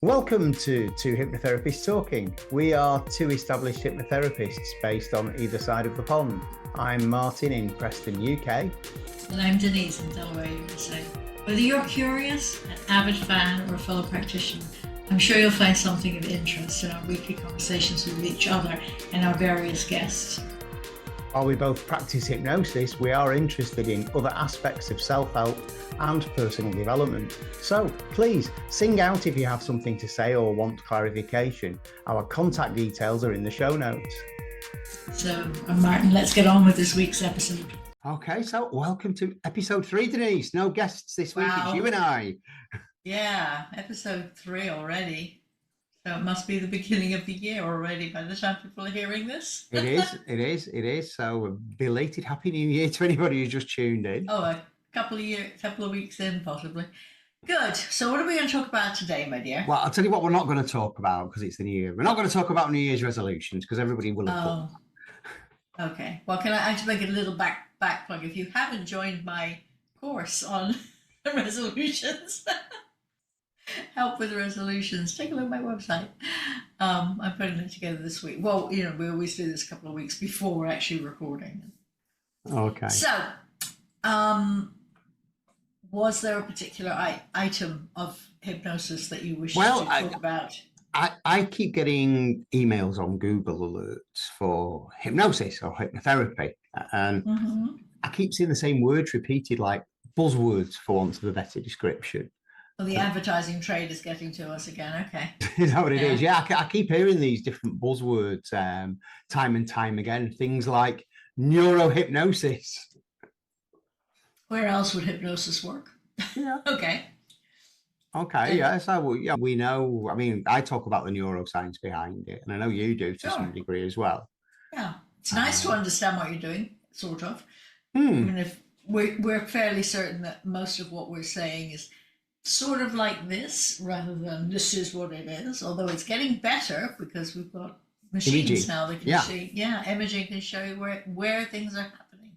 Welcome to Two Hypnotherapists Talking. We are two established hypnotherapists based on either side of the pond. I'm Martin in Preston, UK. And I'm Denise in Delaware, USA. Whether you're curious, an avid fan, or a fellow practitioner, I'm sure you'll find something of interest in our weekly conversations with each other and our various guests. While we both practice hypnosis, we are interested in other aspects of self-help and personal development. So please sing out if you have something to say or want clarification. Our contact details are in the show notes. So, Martin, let's get on with this week's episode. Okay, so welcome to episode 3, Denise. No guests this week, Wow. It's you and I. Yeah, episode 3 already. So it must be the beginning of the year already by the time people are hearing this. It is. So a belated Happy New Year to anybody who's just tuned in. Oh, a couple of weeks in, possibly. Good. So what are we going to talk about today, my dear? Well, I'll tell you what we're not going to talk about because it's the new year. We're not going to talk about New Year's resolutions because everybody will have done. Okay. Well, can I actually make a little back plug? If you haven't joined my course on resolutions, help with resolutions, take a look at my website. I'm putting it together this week. Well, we always do this a couple of weeks before we're actually recording. Okay. So, was there a particular item of hypnosis that you wish to talk about? I keep getting emails on Google alerts for hypnosis or hypnotherapy, and I keep seeing the same words repeated, like buzzwords, for want of a better description. Well, the advertising trade is getting to us again. Okay. Is that what it is? Yeah, I keep hearing these different buzzwords time and time again. Things like Neuro-Hypnosis. Where else would hypnosis work? Yeah. Okay. Yeah. So we know. I mean, I talk about the neuroscience behind it, and I know you do to some degree as well. Yeah, it's nice to understand what you're doing, sort of. Even if we're fairly certain that most of what we're saying is sort of like this, rather than this is what it is. Although it's getting better because we've got machines imaging now that can see. Yeah, imaging can show you where things are happening.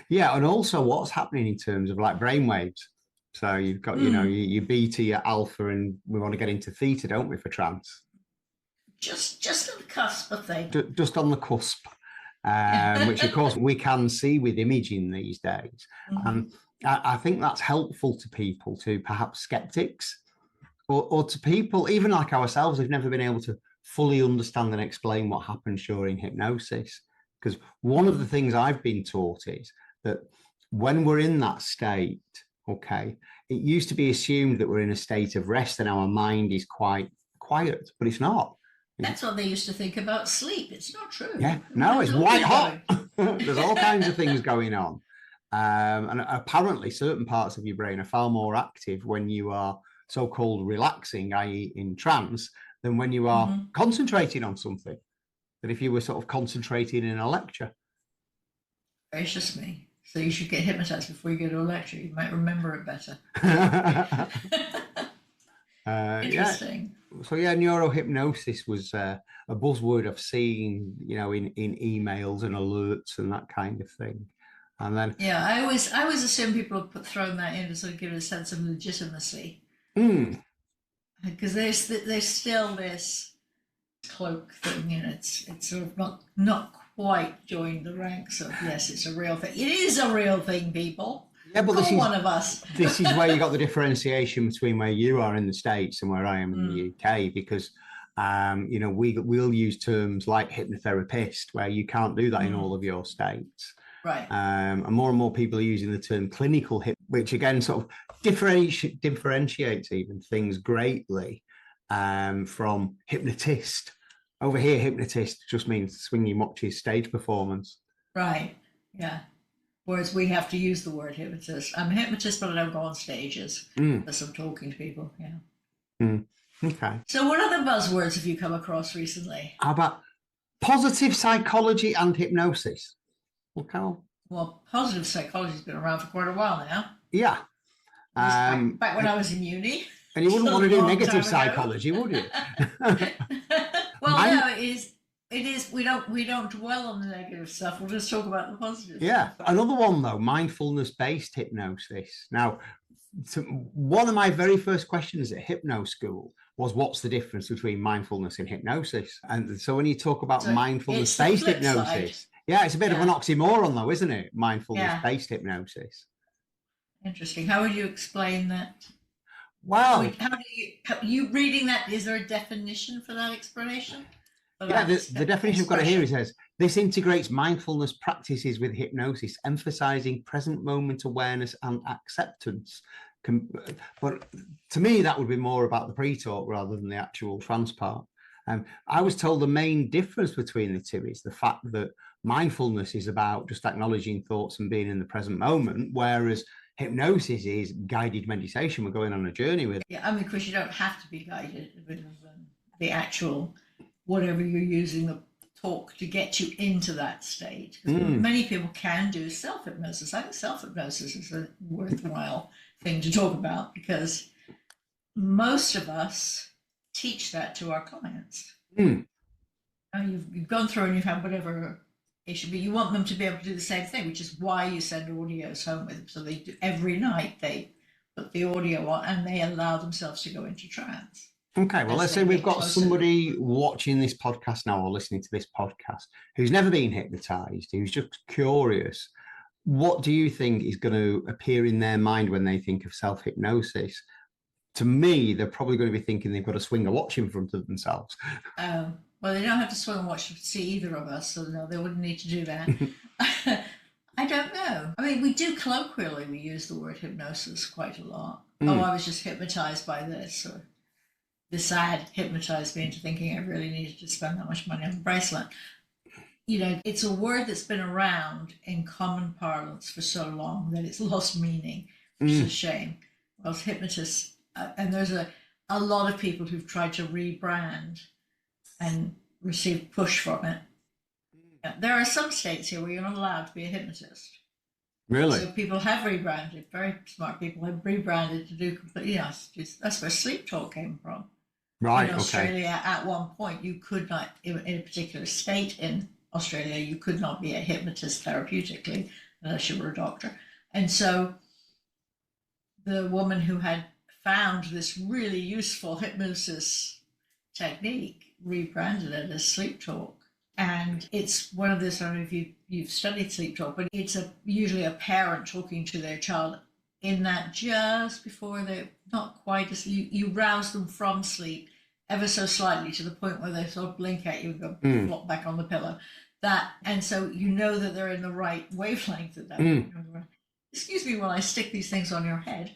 Yeah, and also what's happening in terms of like brainwaves. So you've got, your beta, your alpha, and we want to get into theta, don't we, for trance? Just on the cusp of things. Just on the cusp, which of course we can see with imaging these days. And I think that's helpful to people, to perhaps skeptics, or to people, even like ourselves, who've never been able to fully understand and explain what happens during hypnosis. Because one of the things I've been taught is that when we're in that state, it used to be assumed that we're in a state of rest and our mind is quite quiet, but it's not. That's what they used to think about sleep. It's not true. Yeah, no, it's white hot. There's all kinds of things going on. And apparently certain parts of your brain are far more active when you are so-called relaxing, i.e. in trance, than when you are concentrating on something. That if you were sort of concentrating in a lecture. Gracious me. So you should get hypnotized before you go to a lecture. You might remember it better. Interesting. So Neuro-Hypnosis was a buzzword I've seen, in emails and alerts and that kind of thing. And then I always assume people have thrown that in to sort of give it a sense of legitimacy. Because there's still this cloak thing, and it's sort of not quite joined the ranks of yes, it's a real thing. It is a real thing, people. Yeah, but this is one of us. This is where you got the differentiation between where you are in the States and where I am in the UK, because we'll use terms like hypnotherapist, where you can't do that in all of your states. Right. And more people are using the term clinical which again sort of differentiates even things greatly from hypnotist. Over here, hypnotist just means swinging watches stage performance. Right. Yeah. Whereas we have to use the word hypnotist. I'm a hypnotist, but I don't go on stages unless I'm talking to people. Yeah. Okay. So what other buzzwords have you come across recently? How about positive psychology and hypnosis? Okay. Well, positive psychology has been around for quite a while now. Yeah. Back when I was in uni. And you wouldn't want to do negative psychology, would you? Well, no, it is. We don't dwell on the negative stuff. We'll just talk about the positive. Yeah. Stuff. Another one though, mindfulness-based hypnosis. Now, one of my very first questions at hypno school was what's the difference between mindfulness and hypnosis? And so when you talk about So mindfulness-based hypnosis, yeah, it's a bit of an oxymoron though, isn't it? Mindfulness-based hypnosis. Interesting. How would you explain that? Well, You reading that, is there a definition for that explanation? Yeah, the definition I've got it here, it says, this integrates mindfulness practices with hypnosis, emphasizing present moment awareness and acceptance. But to me, that would be more about the pre-talk rather than the actual trance part. I was told the main difference between the two is the fact that mindfulness is about just acknowledging thoughts and being in the present moment, whereas hypnosis is guided meditation. We're going on a journey with. Yeah, I mean, of course, you don't have to be guided with the actual whatever you're using the talk to get you into that state. Many people can do self-hypnosis. I think self-hypnosis is a worthwhile thing to talk about because most of us teach that to our clients. You've gone through and you've had whatever issue, but you want them to be able to do the same thing, which is why you send audios home with them. So they do, every night they put the audio on and they allow themselves to go into trance. Okay, well, let's say we've got somebody watching this podcast now or listening to this podcast who's never been hypnotized, who's just curious. What do you think is going to appear in their mind when they think of self-hypnosis? To me, they're probably going to be thinking they've got a swing a watch in front of themselves. Well, they don't have to swing a watch to see either of us, so no, they wouldn't need to do that. I don't know. I mean, we do colloquially, we use the word hypnosis quite a lot. Oh, I was just hypnotized by this, or this ad hypnotized me into thinking I really needed to spend that much money on a bracelet. You know, it's a word that's been around in common parlance for so long that it's lost meaning, which is a shame. Well, hypnotists, and there's a lot of people who've tried to rebrand and receive push from it. There are some states here where you're not allowed to be a hypnotist. Really? So people have rebranded, very smart people have rebranded to do completely, that's where sleep talk came from. Right, in Australia, at one point, you could not, in a particular state in Australia, you could not be a hypnotist therapeutically unless you were a doctor. And so the woman who had found this really useful hypnosis technique rebranded it as sleep talk. And it's one of those, I don't know if you've studied sleep talk, but it's usually a parent talking to their child in that just before they're not quite asleep. You rouse them from sleep ever so slightly to the point where they sort of blink at you and go flop back on the pillow. And so you know that they're in the right wavelength at that point. Excuse me while I stick these things on your head.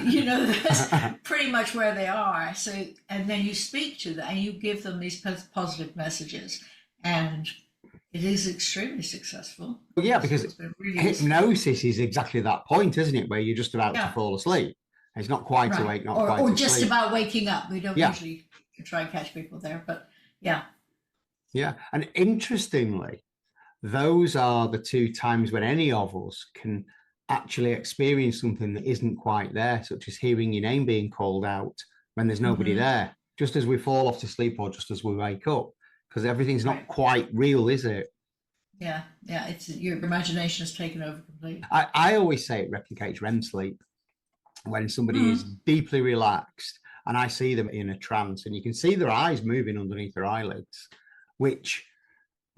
You know that's pretty much where they are. So, and then you speak to them and you give them these positive messages, and it is extremely successful. Well, yeah, because really hypnosis is exactly that point, isn't it? Where you're just about to fall asleep. It's not quite awake, not quite or just asleep. about waking up. We don't usually try and catch people there, but yeah. Yeah, and interestingly, those are the two times when any of us can actually experience something that isn't quite there, such as hearing your name being called out when there's nobody there, just as we fall off to sleep or just as we wake up, because everything's not quite real, is it? Yeah, it's your imagination has taken over completely. I always say it replicates REM sleep when somebody is deeply relaxed and I see them in a trance and you can see their eyes moving underneath their eyelids, which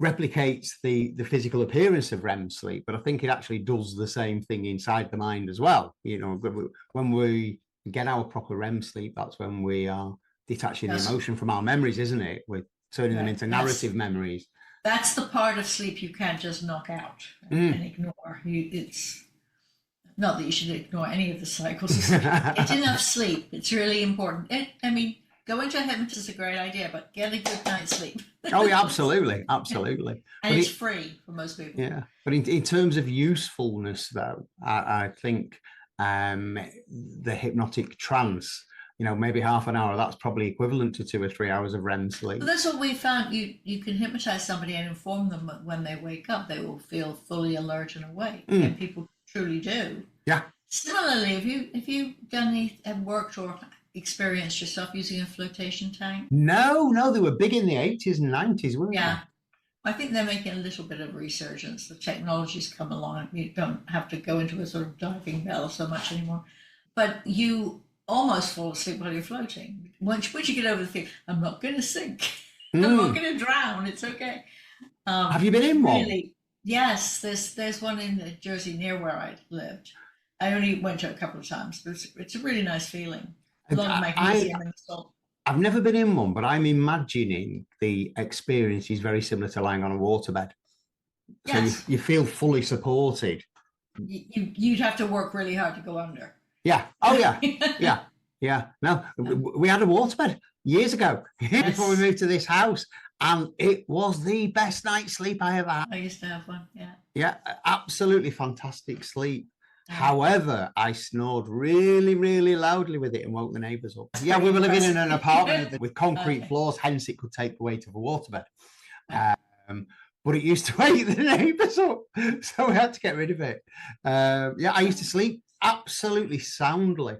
replicates the physical appearance of REM sleep, but I think it actually does the same thing inside the mind as well. You know, when we get our proper REM sleep, that's when we are detaching the emotion from our memories, isn't it? We're turning them into narrative memories. That's the part of sleep you can't just knock out and ignore. It's not that you should ignore any of the cycles of sleep. It's enough sleep. It's really important. Going to a hypnotist is a great idea, but get a good night's sleep. Oh, yeah, absolutely. And it's free for most people. Yeah. But in terms of usefulness, though, I think the hypnotic trance, maybe half an hour, that's probably equivalent to 2 or 3 hours of REM sleep. But that's what we found. You can hypnotize somebody and inform them that when they wake up, they will feel fully alert and awake. And people truly do. Yeah. Similarly, have you done any, worked or experienced yourself using a flotation tank? No, they were big in the 80s and 90s, weren't they? Yeah. I think they're making a little bit of resurgence. The technology's come along. You don't have to go into a sort of diving bell so much anymore. But you almost fall asleep while you're floating. Once you get over the feeling, I'm not going to sink, I'm not going to drown, it's okay. Have you been in one? Yes, there's one in Jersey near where I lived. I only went to it a couple of times, but it's a really nice feeling. A lot of magnesium in the salt. I've never been in one, but I'm imagining the experience is very similar to lying on a waterbed. So yes. you feel fully supported. You'd have to work really hard to go under. Yeah. Oh, yeah. Yeah. No, we had a waterbed years ago before we moved to this house, and it was the best night's sleep I ever had. I used to have one. Yeah. Yeah, absolutely fantastic sleep. However, I snored really, really loudly with it and woke the neighbours up. Yeah, we were living in an apartment with concrete floors, hence it could take the weight of a waterbed. But it used to wake the neighbours up, so we had to get rid of it. Yeah, I used to sleep absolutely soundly.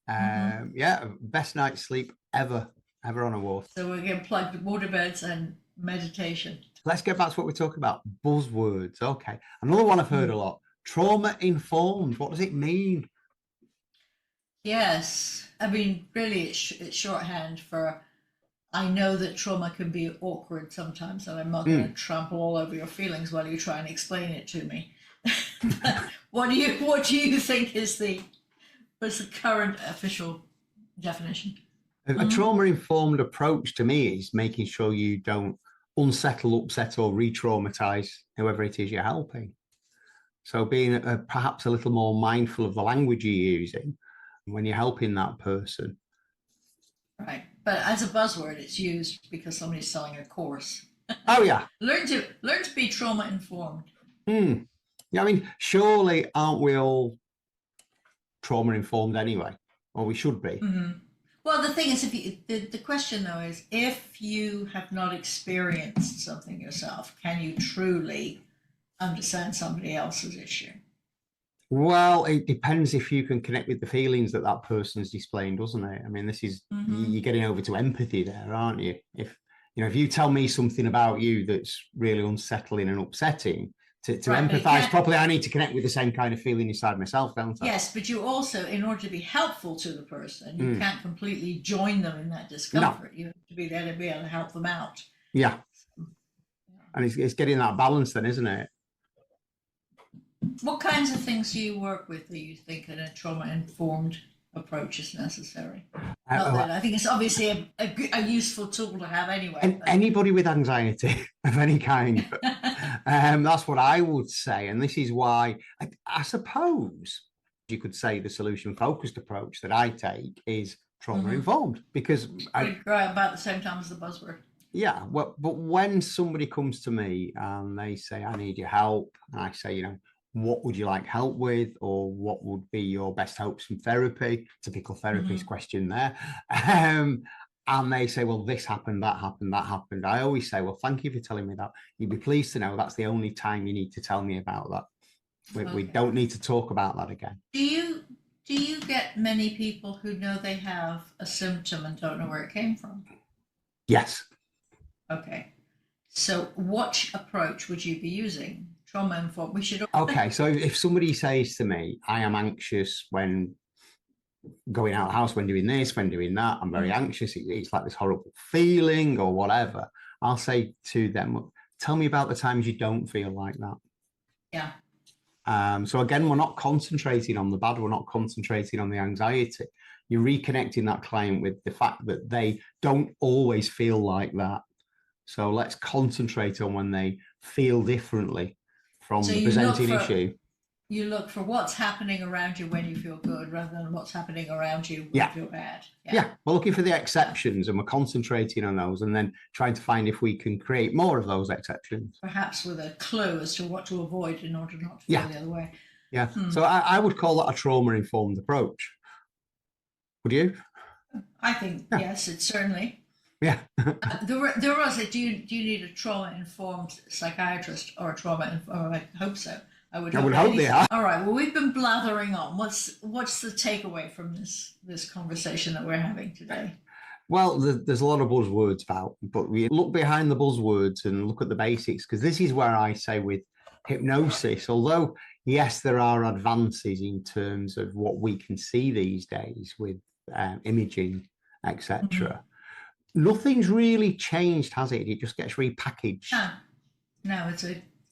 Yeah, best night's sleep ever on a water. So we're going to plug waterbeds and meditation. Let's get back to what we're talking about. Buzzwords. Okay, another one I've heard a lot. Trauma-informed, what does it mean? Yes, I mean, really, it's shorthand for, I know that trauma can be awkward sometimes, and I'm not going to trample all over your feelings while you try and explain it to me. What do you think is what's the current official definition? A trauma-informed approach to me is making sure you don't unsettle, upset, or re-traumatize whoever it is you're helping. So being perhaps a little more mindful of the language you're using when you're helping that person. Right. But as a buzzword, it's used because somebody's selling a course. Oh, yeah. Learn to be trauma informed. Yeah, I mean, surely aren't we all trauma informed anyway? Or we should be. Well, the thing is, the question though is, if you have not experienced something yourself, can you truly understand somebody else's issue? Well, it depends if you can connect with the feelings that person's displaying, doesn't it? I mean, this is you're getting over to empathy there, aren't you? If you tell me something about you that's really unsettling and upsetting, to empathize properly, I need to connect with the same kind of feeling inside myself, don't I? Yes, but you also, in order to be helpful to the person, you can't completely join them in that discomfort. No. You have to be there to be able to help them out. Yeah. And it's getting that balance then, isn't it? What kinds of things do you work with that you think in a trauma-informed approach is necessary? I think it's obviously a useful tool to have anyway. And anybody with anxiety of any kind, that's what I would say. And this is why I suppose you could say the solution-focused approach that I take is trauma-informed, because I grow about the same time as the buzzword. Yeah, well, but when somebody comes to me and they say, I need your help, and I say, what would you like help with, or what would be your best hopes from therapy? Typical therapist question there. And they say, well, this happened, that happened, that happened. I always say, well, thank you for telling me that. You'd be pleased to know that's the only time you need to tell me about that. We don't need to talk about that again. Do you get many people who know they have a symptom and don't know where it came from? Yes. Okay. So what approach would you be using? Trauma-informed. We should. Okay, so if somebody says to me, I am anxious when going out of the house, when doing this, when doing that, I'm very anxious, it's like this horrible feeling or whatever, I'll say to them, tell me about the times you don't feel like that. Yeah. So again, we're not concentrating on the bad, we're not concentrating on the anxiety. You're reconnecting that client with the fact that they don't always feel like that. So let's concentrate on when they feel differently from the presenting issue. You look for what's happening around you when you feel good rather than what's happening around you when you feel bad. Yeah, we're looking for the exceptions and we're concentrating on those and then trying to find if we can create more of those exceptions. Perhaps with a clue as to what to avoid in order not to feel the other way. Yeah, so I would call that a trauma-informed approach. Would you? I think, yes, it's certainly. Yeah. There was do you need a trauma-informed psychiatrist or a I hope so. I would hope they are. All right. Well, we've been blathering on. What's the takeaway from this conversation that we're having today? Well, there's a lot of buzzwords about, but we look behind the buzzwords and look at the basics, because this is where I say with hypnosis, although yes, there are advances in terms of what we can see these days with imaging, etc. Nothing's really changed, has it? It just gets repackaged. No,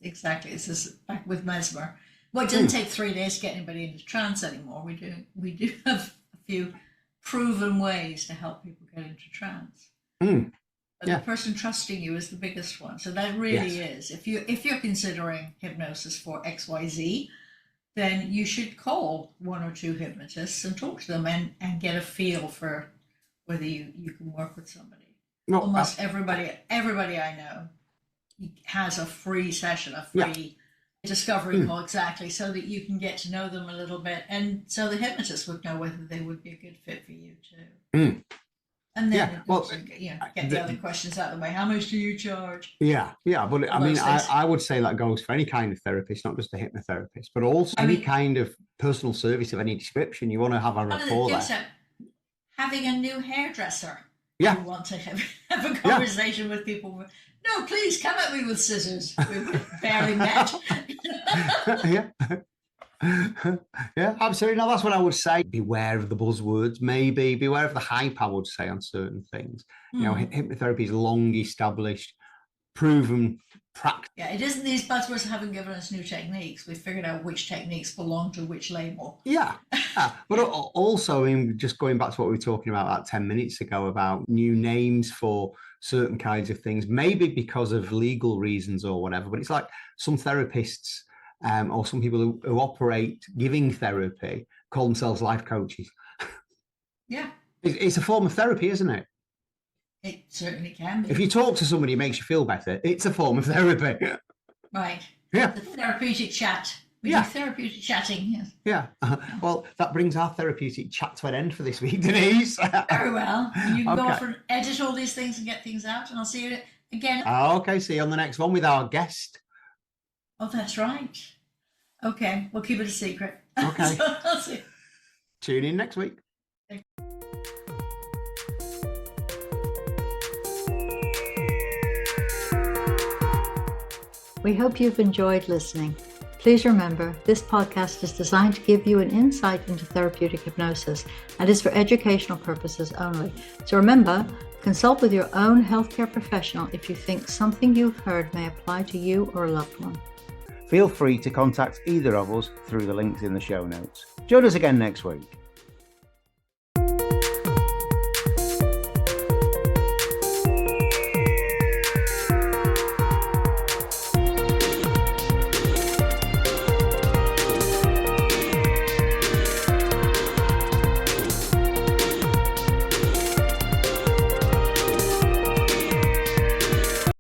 exactly. It's just back with Mesmer. Well, it doesn't take 3 days to get anybody into trance anymore. We do have a few proven ways to help people get into trance. But the person trusting you is the biggest one. So that really is. If you're considering hypnosis for XYZ, then you should call 1 or 2 hypnotists and talk to them and get a feel for whether you can work with somebody. Almost everybody I know has a free session, a free discovery call, exactly, so that you can get to know them a little bit, and so the hypnotist would know whether they would be a good fit for you too. And then get the other questions out of the way. How much do you charge? But I mean, I would say that goes for any kind of therapist, not just a hypnotherapist, but also any kind of personal service of any description. You want to have a rapport there. Having a new hairdresser. You want to have a conversation with people. No, please come at me with scissors. We've barely met. Yeah, absolutely. No, that's what I would say. Beware of the buzzwords, maybe. Beware of the hype, I would say, on certain things. You know, hypnotherapy is long established, proven practice. Yeah, it isn't these buzzwords haven't given us new techniques. We've figured out which techniques belong to which label. But also, just going back to what we were talking about 10 minutes ago about new names for certain kinds of things, maybe because of legal reasons or whatever, but it's like some therapists or some people who operate giving therapy call themselves life coaches. It's a form of therapy, isn't it? It certainly can be. If you talk to somebody, it makes you feel better. It's a form of therapy. Right. Yeah. The therapeutic chat. We do therapeutic chatting. Yes. Well, that brings our therapeutic chat to an end for this week, Denise. Very well. You can go off and edit all these things and get things out, and I'll see you again. Okay, see you on the next one with our guest. Oh, that's right. Okay, we'll keep it a secret. Okay. So I'll see you. Tune in next week. We hope you've enjoyed listening. Please remember, this podcast is designed to give you an insight into therapeutic hypnosis and is for educational purposes only. So remember, consult with your own healthcare professional if you think something you've heard may apply to you or a loved one. Feel free to contact either of us through the links in the show notes. Join us again next week.